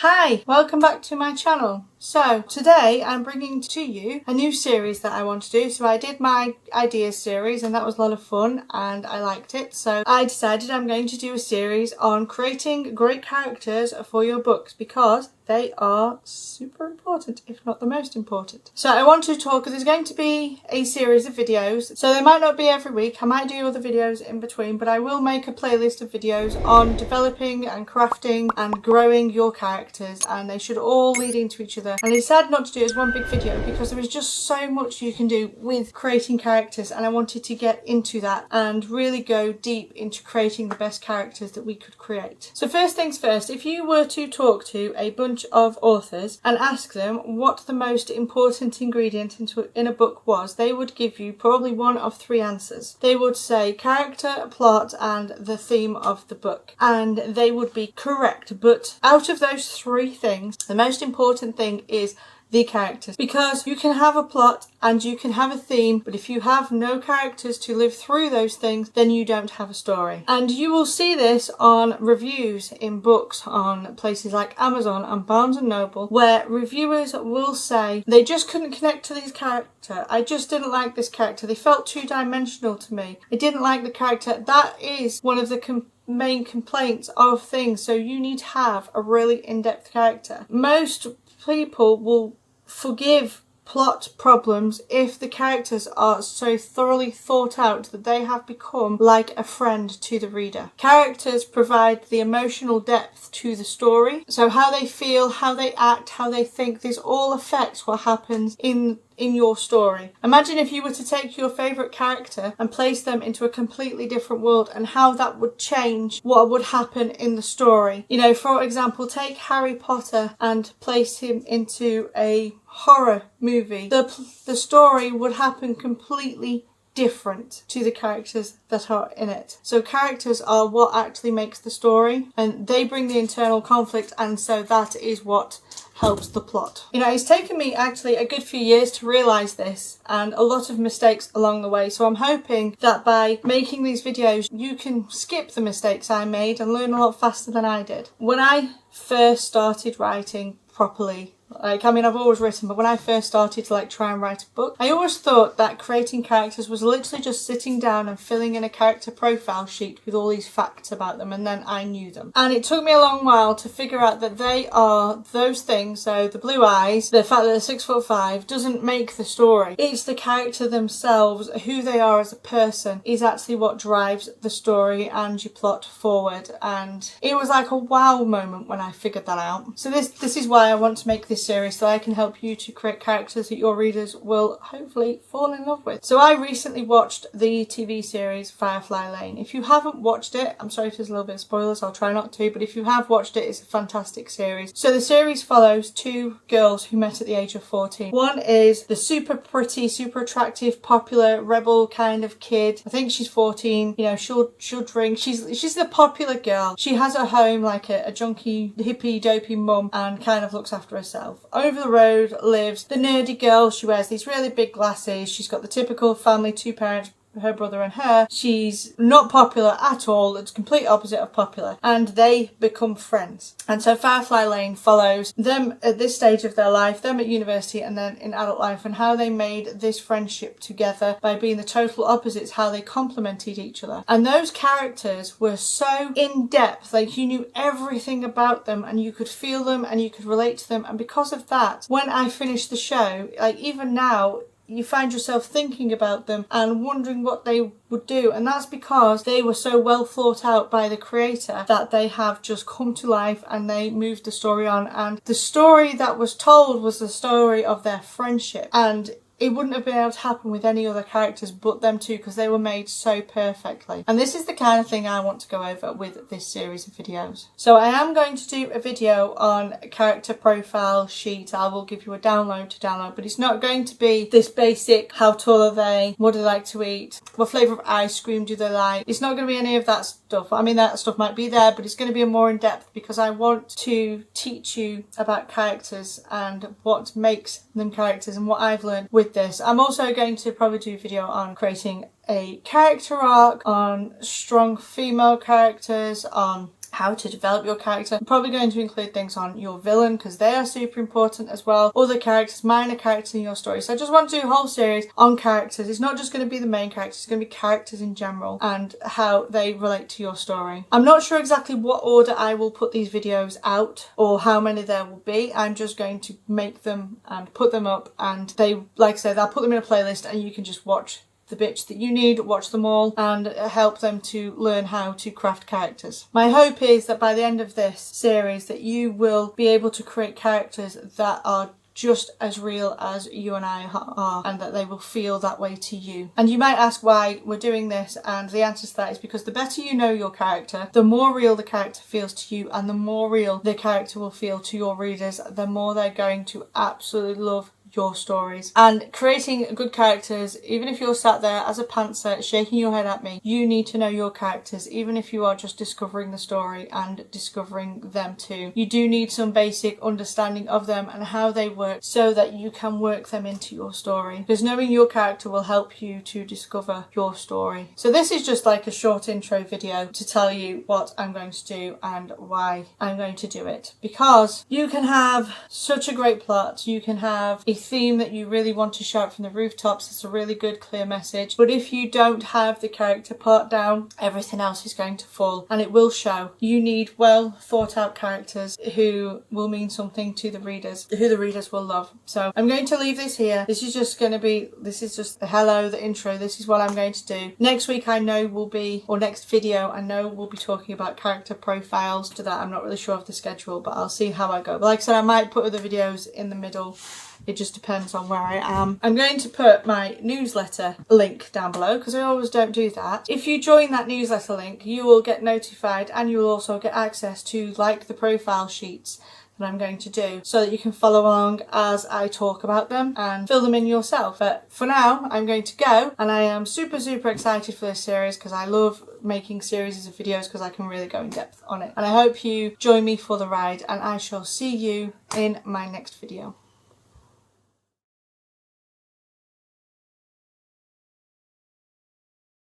Hi, welcome back to my channel. So today I'm bringing to you a new series that I want to do. So I did my ideas series and that was a lot of fun and I liked it. So I decided I'm going to do a series on creating great characters for your books because they are super important, if not the most important. So I want to talk, there's going to be a series of videos. So they might not be every week, I might do other videos in between, but I will make a playlist of videos on developing and crafting and growing your characters, and they should all lead into each other. And I decided not to do it as one big video because there is just so much you can do with creating characters, and I wanted to get into that and really go deep into creating the best characters that we could create. So first things first, if you were to talk to a bunch of authors and ask them what the most important ingredient in a book was, they would give you probably one of three answers. They would say character, plot, and the theme of the book. And they would be correct, but out of those three things, the most important thing is the characters, because you can have a plot and you can have a theme, but if you have no characters to live through those things, then you don't have a story. And you will see this on reviews in books on places like Amazon and Barnes & Noble, where reviewers will say they just couldn't connect to this character. I just didn't like this character. They felt two-dimensional to me. I didn't like the character. That is one of the main complaints of things. So you need to have a really in-depth character. Most people will forgive plot problems if the characters are so thoroughly thought out that they have become like a friend to the reader. Characters provide the emotional depth to the story. So how they feel, how they act, how they think, this all affects what happens in your story. Imagine if you were to take your favourite character and place them into a completely different world and how that would change what would happen in the story. You know, for example, take Harry Potter and place him into a horror movie. The story would happen completely different to the characters that are in it. So characters are what actually makes the story, and they bring the internal conflict, and so that is what helps the plot. You know, it's taken me actually a good few years to realise this, and a lot of mistakes along the way. So I'm hoping that by making these videos you can skip the mistakes I made and learn a lot faster than I did. When I first started writing properly, I've always written, but when I first started to try and write a book, I always thought that creating characters was literally just sitting down and filling in a character profile sheet with all these facts about them, and then I knew them. And it took me a long while to figure out that they are those things. So the blue eyes, the fact that they're 6'5" doesn't make the story. It's the character themselves, who they are as a person, is actually what drives the story and your plot forward. And it was like a wow moment when I figured that out. So this is why I want to make this series, so I can help you to create characters that your readers will hopefully fall in love with. So I recently watched the TV series Firefly Lane. If you haven't watched it, I'm sorry if there's a little bit of spoilers, I'll try not to, but if you have watched it, it's a fantastic series. So the series follows two girls who met at the age of 14. One is the super pretty, super attractive, popular, rebel kind of kid. I think she's 14, you know, she'll drink. She's the popular girl. She has a home like a junkie, hippie, dopey mum, and kind of looks after herself. Over the road lives the nerdy girl. She wears these really big glasses. She's got the typical family, two parents, her brother and her. She's not popular at all. It's complete opposite of popular, and they become friends. And so Firefly Lane follows them at this stage of their life, them at university and then in adult life, and how they made this friendship together by being the total opposites, how they complemented each other. And those characters were so in depth, like you knew everything about them and you could feel them and you could relate to them. And because of that, when I finished the show, like even now, you find yourself thinking about them and wondering what they would do, and that's because they were so well thought out by the creator that they have just come to life and they moved the story on. And the story that was told was the story of their friendship, and it wouldn't have been able to happen with any other characters but them two, because they were made so perfectly. And this is the kind of thing I want to go over with this series of videos. So I am going to do a video on a character profile sheet. I will give you a download to download, but it's not going to be this basic, how tall are they, what do they like to eat, what flavour of ice cream do they like. It's not going to be any of that stuff. I mean, that stuff might be there, but it's going to be more in depth because I want to teach you about characters and what makes them characters and what I've learned with this. I'm also going to probably do a video on creating a character arc, on strong female characters, on how to develop your character. I'm probably going to include things on your villain because they are super important as well. Other characters, minor characters in your story. So I just want to do a whole series on characters. It's not just going to be the main characters, it's going to be characters in general and how they relate to your story. I'm not sure exactly what order I will put these videos out or how many there will be. I'm just going to make them and put them up, and they, like I said, I'll put them in a playlist and you can just watch the bits that you need, watch them all, and help them to learn how to craft characters. My hope is that by the end of this series that you will be able to create characters that are just as real as you and I are, and that they will feel that way to you. And you might ask why we're doing this, and the answer to that is because the better you know your character, the more real the character feels to you, and the more real the character will feel to your readers, the more they're going to absolutely love your stories. And creating good characters, even if you're sat there as a pantser shaking your head at me, you need to know your characters, even if you are just discovering the story and discovering them too. You do need some basic understanding of them and how they work so that you can work them into your story, because knowing your character will help you to discover your story. So this is just like a short intro video to tell you what I'm going to do and why I'm going to do it, because you can have such a great plot, you can have a theme that you really want to shout from the rooftops. It's a really good clear message, but if you don't have the character part down, everything else is going to fall, and it will show. You need well thought out characters who will mean something to the readers, who the readers will love. So I'm going to leave this here. This is just the hello, the intro. This is what I'm going to do. Next week I know will be, or next video I know we'll be talking about character profiles. After that I'm not really sure of the schedule, but I'll see how I go. But like I said, I might put other videos in the middle. It just depends on where I am. I'm going to put my newsletter link down below because I always don't do that. If you join that newsletter link, you will get notified, and you will also get access to like the profile sheets that I'm going to do, so that you can follow along as I talk about them and fill them in yourself. But for now, I'm going to go, and I am super excited for this series because I love making series of videos because I can really go in depth on it. And I hope you join me for the ride, and I shall see you in my next video.